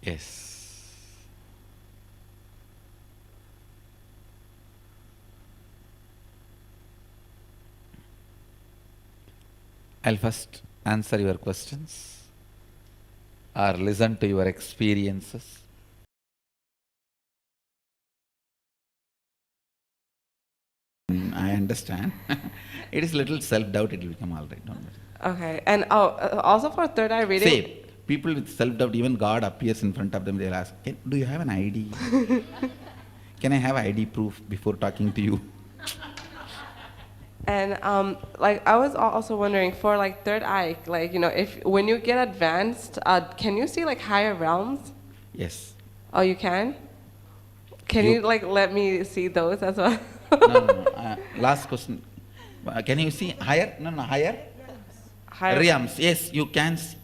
Yes. I'll first answer your questions or listen to your experiences. I understand. It is little self-doubt, it will become all right, don't worry. Okay, and also for third eye reading. Same. People with self-doubt, even God appears in front of them, they'll ask, do you have an ID? Can I have ID proof before talking to you? And like I was also wondering for like third eye, like if when you get advanced, can you see like higher realms? Yes. Oh, you can. Can you like let me see those as well? No. Last question. Can you see higher? No, higher. Higher realms. Yes, you can see.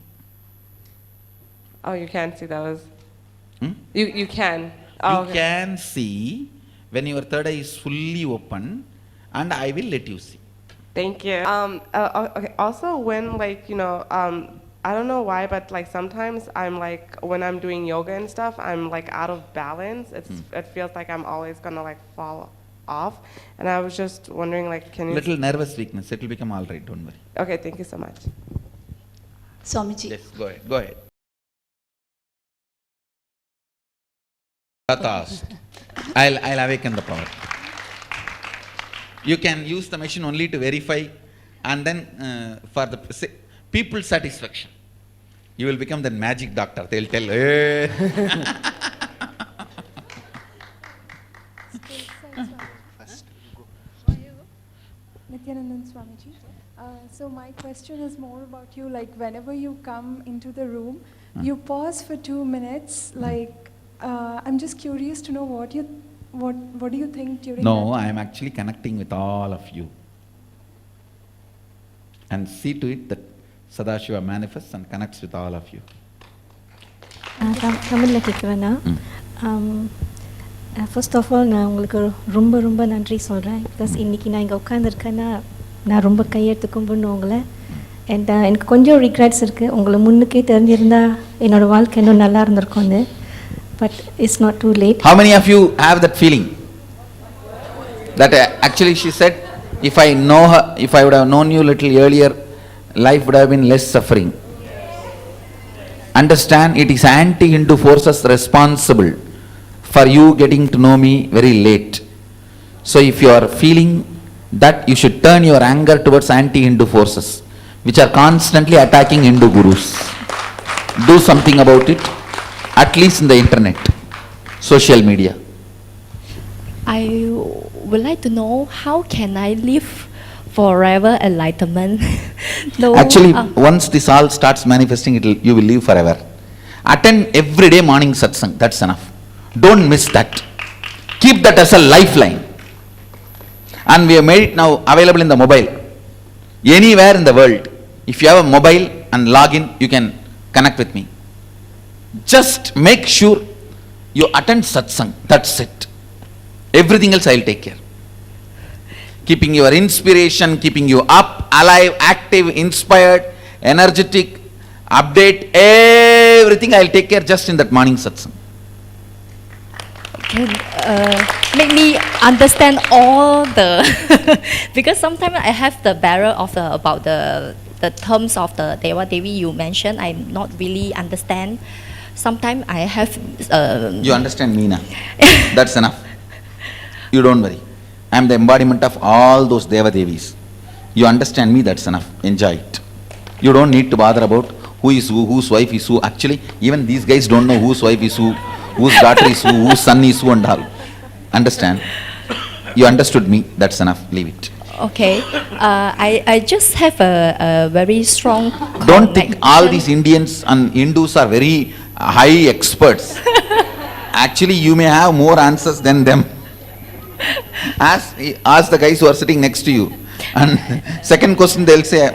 Oh, you can see those. You can. Oh, you can see when your third eye is fully open, and I will let you see. Thank you. Okay. Also, when I don't know why, but like sometimes I'm like when I'm doing yoga and stuff, I'm like out of balance. It feels like I'm always gonna like fall off, and I was just wondering, like, can you? Little nervous weakness. It will become all right. Don't worry. Okay. Thank you so much. Swamiji. Yes. Go ahead. Go ahead. I'll awaken the power. You can use the machine only to verify, and then for the people's satisfaction, you will become the magic doctor. They'll tell, hey. Nithyananda Swamiji. So my question is more about you, like whenever you come into the room, you pause for 2 minutes, like I'm just curious to know what do you think during No, that I am actually connecting with all of you. And see to it that Sadashiva manifests and connects with all of you. தமிழில் கேட்குவேண்ணா first of all நான் உங்களுக்கு ரொம்ப ரொம்ப நன்றி சொல்கிறேன். Because இன்றைக்கி நான் இங்கே உட்காந்துருக்கேன்னா நான் ரொம்ப கையெடுத்து கும்பிடணும் உங்களை. அண்ட் எனக்கு கொஞ்சம் ரிக்ரெட்ஸ் இருக்குது. உங்களை முன்னுக்கே தெரிஞ்சிருந்தா என்னோடய வாழ்க்கை இன்னும் நல்லா இருந்திருக்கும்னு. But it's not too late. How many of you have that feeling? That actually she said, if I would have known you a little earlier, life would have been less suffering. Understand, it is anti-Hindu forces responsible for you getting to know me very late. So if you are feeling that, you should turn your anger towards anti-Hindu forces, which are constantly attacking Hindu gurus. Do something about it. At least in the internet, social media. I would like to know how can I live forever enlightenment? No, actually, once this all starts manifesting, you will live forever. Attend every day morning satsang. That's enough. Don't miss that. Keep that as a lifeline. And we have made it now available in the mobile. Anywhere in the world, if you have a mobile and log in, you can connect with me. Just make sure you attend satsang. That's it. Everything else I'll take care. Keeping your inspiration, keeping you up, alive, active, inspired, energetic, update, everything I'll take care just in that morning satsang. Can make me understand all the because sometimes I have the barrier of about the terms of the Deva Devi you mentioned. I'm not really understand. Sometimes I have. You understand me now. That's enough. You don't worry. I am the embodiment of all those Deva Devis. You understand me, that's enough. Enjoy it. You don't need to bother about who is who, whose wife is who. Actually, even these guys don't know whose wife is who, whose daughter is who, whose son is who and all. Understand? You understood me, that's enough. Leave it. Okay. I just have a very strong Don't think all these Indians and Hindus are very high experts. Actually, you may have more answers than them. Ask the guys who are sitting next to you. And second question they'll say, or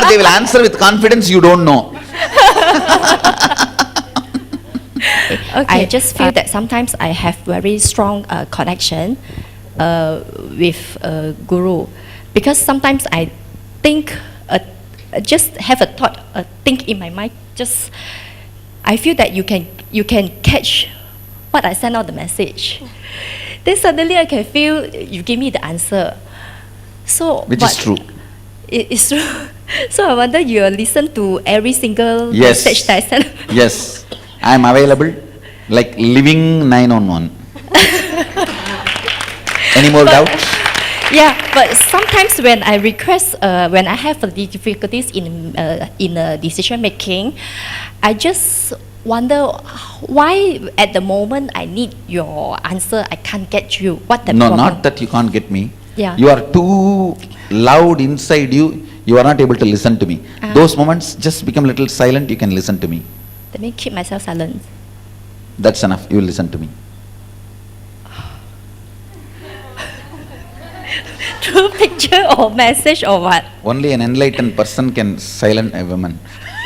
they will answer with confidence you don't know. Okay. I just feel that sometimes I have very strong connection with Guru, because sometimes I think, just have a thought, think in my mind just I feel that you can catch what I send out the message. Then suddenly I can feel you give me the answer. So Which is true. It's true. So I wonder you listen to every single Yes. message that I send. Yes, I am available like living 911. Any more doubts? Yeah, but sometimes when I request, when I have difficulties in decision making, I just wonder why at the moment I need your answer, I can't get you. What the No, problem? not that you can't get me. Yeah. You are too loud inside you. You are not able to listen to me. Those moments, just become a little silent. You can listen to me. Let me keep myself silent. That's enough. You will listen to me. True picture or message or what? Only an enlightened person can silence a woman.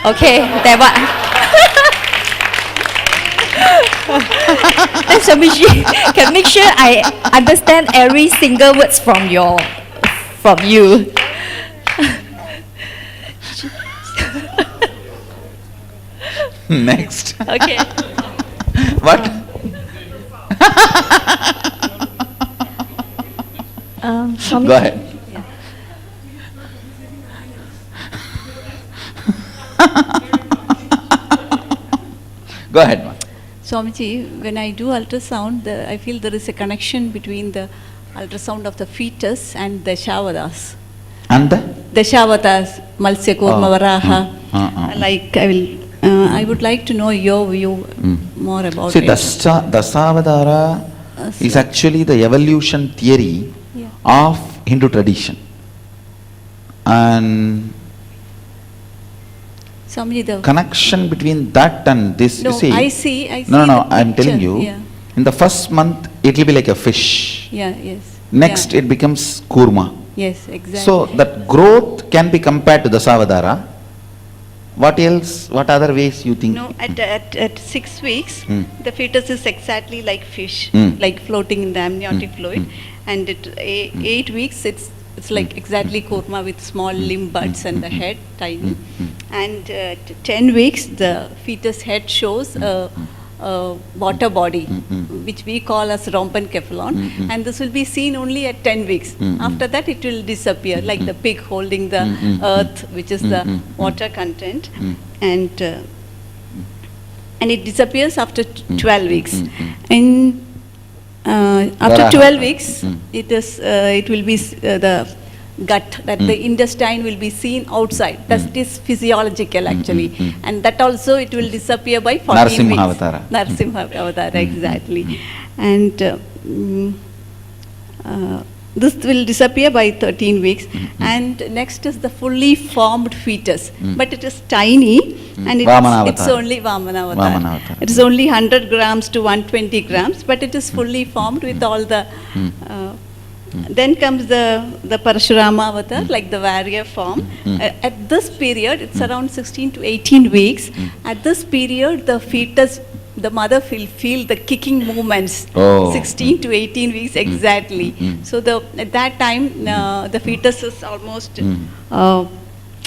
Okay, that what? Then Swamiji can make sure I understand every single words from you. Next. Okay. What? Swamiji, Go ahead. Go ahead, ma. Swamiji, when I do ultrasound, I feel there is a connection between the ultrasound of the fetus and the Dashavatas. And the? Dashavatas, Malsya, Kurma, Varaha. Like I would like to know your view more about See, it. Dasavadara is actually the evolution theory of Hindu tradition. And Swamiji, the connection between that and this, no, you see. I see No, the I'm telling picture, you, yeah. in the first month, it will be like a fish. Yeah, yes. Next, yeah. it becomes kurma. Yes, exactly. So, that growth can be compared to Dasavadara. What else, what other ways you think? No, at 6 weeks, the fetus is exactly like fish, Mm. like floating in the amniotic fluid. And at 8 weeks, it's like exactly kurma with small limb buds and the head tiny. And at 10 weeks, the fetus head shows a water body, which we call as rompencephalon. And this will be seen only at 10 weeks. After that, it will disappear, like the pig holding the earth, which is the water content. And it disappears after 12 weeks. And after 12 weeks, it will be the gut, that the intestine will be seen outside. That is physiological actually. And that also it will disappear by 14 weeks. Narasimhavatara. Narasimhavatara, exactly. And this will disappear by 13 weeks. And next is the fully formed fetus. But it is tiny and it's only Vamanavatar. It is only 100 grams to 120 grams, but it is fully formed with all the then comes the Parashurama avatar, like the warrior form. At this period, it's around 16 to 18 weeks. At this period, the fetus, the mother will feel the kicking movements. 16 to 18 weeks exactly. So at that time, the fetus is almost.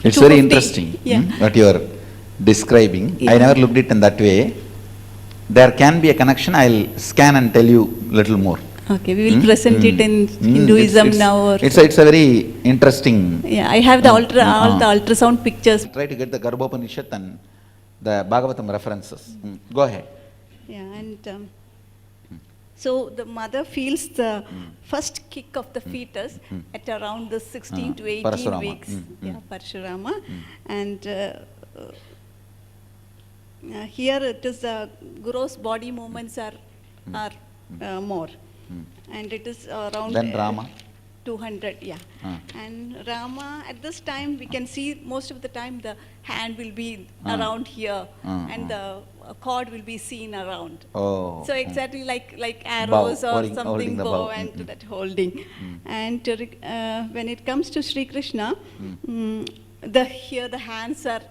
It's very interesting what you are describing. I never looked it in that way. There can be a connection. I'll scan and tell you little more. Okay, we will present it in Hinduism now. It's a very interesting. Yeah, I have all the ultrasound pictures. Try to get the Garbhopanishad and the Bhagavatam references. Go ahead. Yeah, and so the mother feels the first kick of the fetus at around the 16 to 18 Parashurama. weeks. Yeah, Parashurama. And here it is gross body movements are more. And it is around Then Rama. 200, yeah. And Rama, at this time, we can see most of the time the hand will be around here and the cord will be seen around. So exactly like arrows or something, bow and that holding. And when it comes to Sri Krishna, here the hands are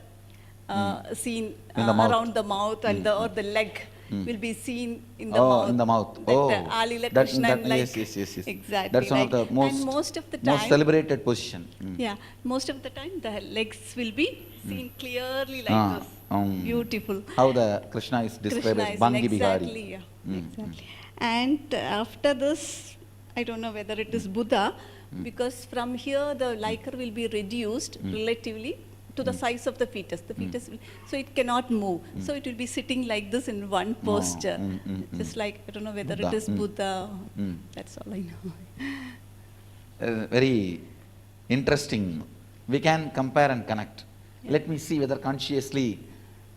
seen around the mouth and or the leg. Will be seen in the mouth. In the mouth. Alila Krishnan, like, yes. Exactly. That's one of the most celebrated position. Yeah, most of the time the legs will be seen clearly like this. Beautiful. How the Krishna is described as Bangi Bihari. Exactly, yeah. Exactly. And after this, I don't know whether it is Buddha, because from here the liquor will be reduced relatively to the size of the fetus. The fetus will, so it cannot move. So it will be sitting like this in one posture. Just like, I don't know whether Buddha. it is Buddha. That's all I know. Very interesting. We can compare and connect. Yeah. Let me see whether consciously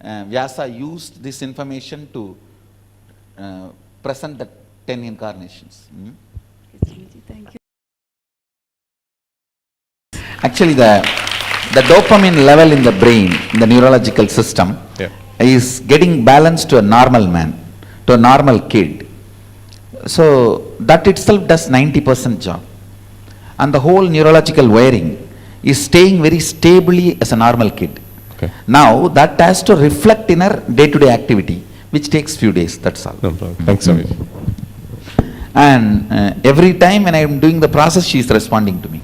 Vyasa used this information to present the 10 incarnations. Thank you. Actually, the dopamine level in the brain, in the neurological system, is getting balanced to a normal man, to a normal kid. So that itself does 90% job. And the whole neurological wiring is staying very stably as a normal kid. Okay. Now that has to reflect in her day-to-day activity, which takes few days, that's all. No problem. Thanks, Swamiji. And every time when I am doing the process, she is responding to me.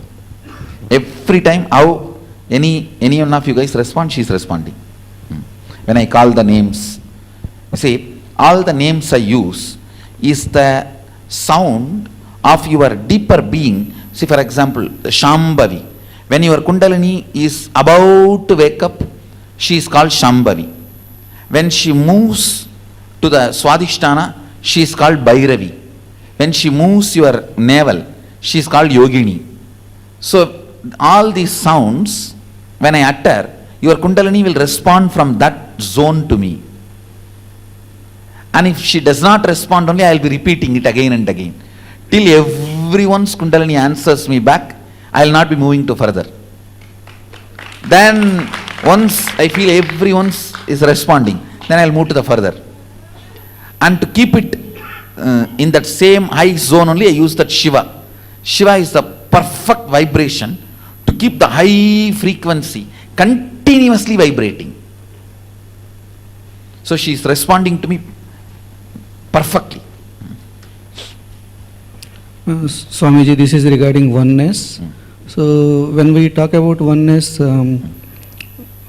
Every time, how any one of you guys respond, she is responding. When I call the names, see, all the names I use is the sound of your deeper being. See, for example, Shambhavi. When your Kundalini is about to wake up, she is called Shambhavi. When she moves to the Swadhisthana, she is called Bhairavi. When she moves your navel, she is called Yogini. So all these sounds, when I utter, your Kundalini will respond from that zone to me. And if she does not respond only, I will be repeating it again and again. Till everyone's Kundalini answers me back, I will not be moving to further. Then once I feel everyone's is responding, then I will move to the further. And to keep it in that same high zone only, I use that Shiva. Shiva is the perfect vibration to keep the high frequency continuously vibrating. So she is responding to me perfectly. Swamiji, this is regarding oneness. So when we talk about oneness,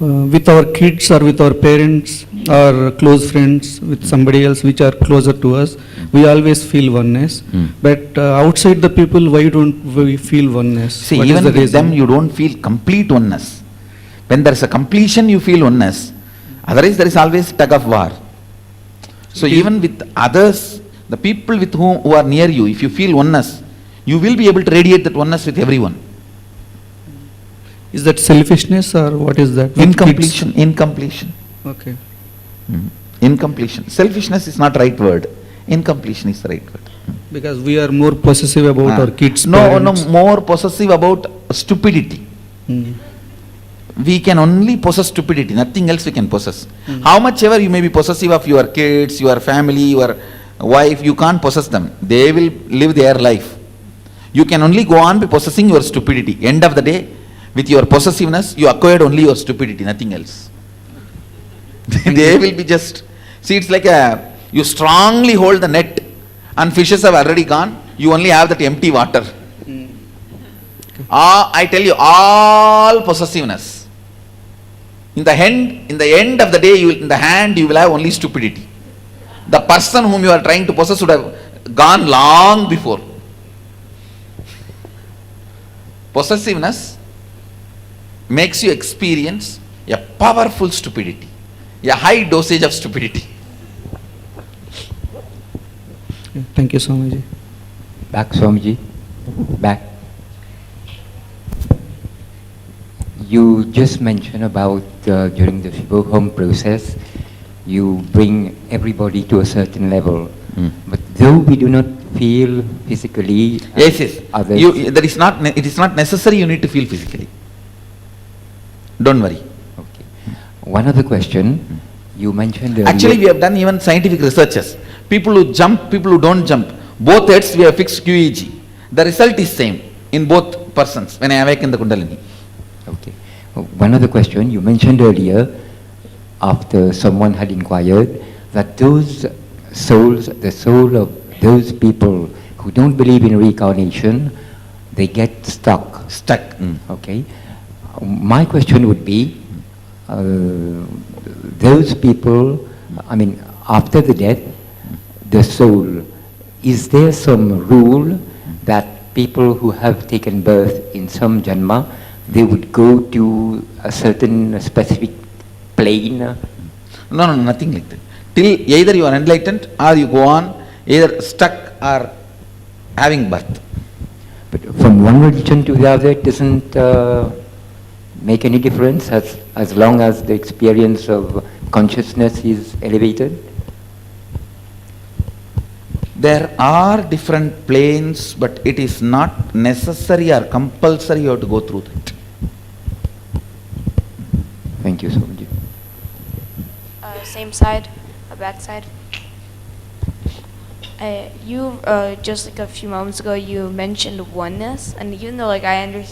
with our kids or with our parents or close friends, with somebody else which are closer to us, we always feel oneness. But outside the people, why don't we feel oneness? See, What even is the with reason? them you don't feel complete oneness. When there is a completion, you feel oneness. Otherwise, there is always tug of war. So even with others, the people with who are near you, if you feel oneness, you will be able to radiate that oneness with everyone. Is that selfishness or what is that? With Incompletion, incompletion. kids? Okay. Incompletion. Selfishness is not right word. Incompletion is the right word. Because we are more possessive about our kids. No, parents. more possessive about stupidity. We can only possess stupidity, nothing else we can possess. How much ever you may be possessive of your kids, your family, your wife, you can't possess them. They will live their life. You can only go on by possessing your stupidity. End of the day, with your possessiveness, you acquired only your stupidity, nothing else. They will be just, see, it's like you strongly hold the net and fishes have already gone, you only have that empty water. I tell you, all possessiveness. In the end of the day, in the hand, you will have only stupidity. The person whom you are trying to possess would have gone long before. Possessiveness makes you experience a powerful stupidity, a high dosage of stupidity. Thank you, Swamiji. Back, Swamiji. Back. You just mentioned about during the Shiva home process, you bring everybody to a certain level. But though we do not feel physically, Yes. others, It is not necessary you need to feel physically. Don't worry. okay. One other question, you mentioned earlier. Actually, we have done even scientific researches. People who jump, people who don't jump, both heads we have fixed QEG. The result is same in both persons when I awaken the Kundalini. Okay. One other question, you mentioned earlier, after someone had inquired, that those souls, the soul of those people who don't believe in reincarnation, they get stuck. Stuck. Okay. My question would be, those people, I mean, after the death, the soul, is there some rule that people who have taken birth in some janma, they would go to a certain specific plane? No, nothing like that. Till either you are enlightened or you go on, either stuck or having birth. But from one religion to the other, it doesn't make any difference as long as the experience of consciousness is elevated? There are different planes, but it is not necessary or compulsory you have to go through that. Thank you so much. Same side, back side. You just like a few moments ago, you mentioned oneness, and even though like I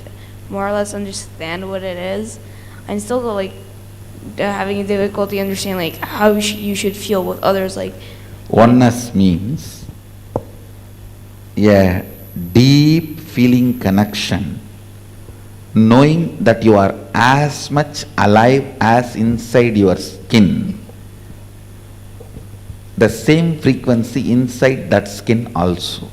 more or less understand what it is, I'm still like having a difficulty understanding like how you should feel with others. Like Oneness means a deep feeling connection, knowing that you are as much alive as inside your skin. The same frequency inside that skin also.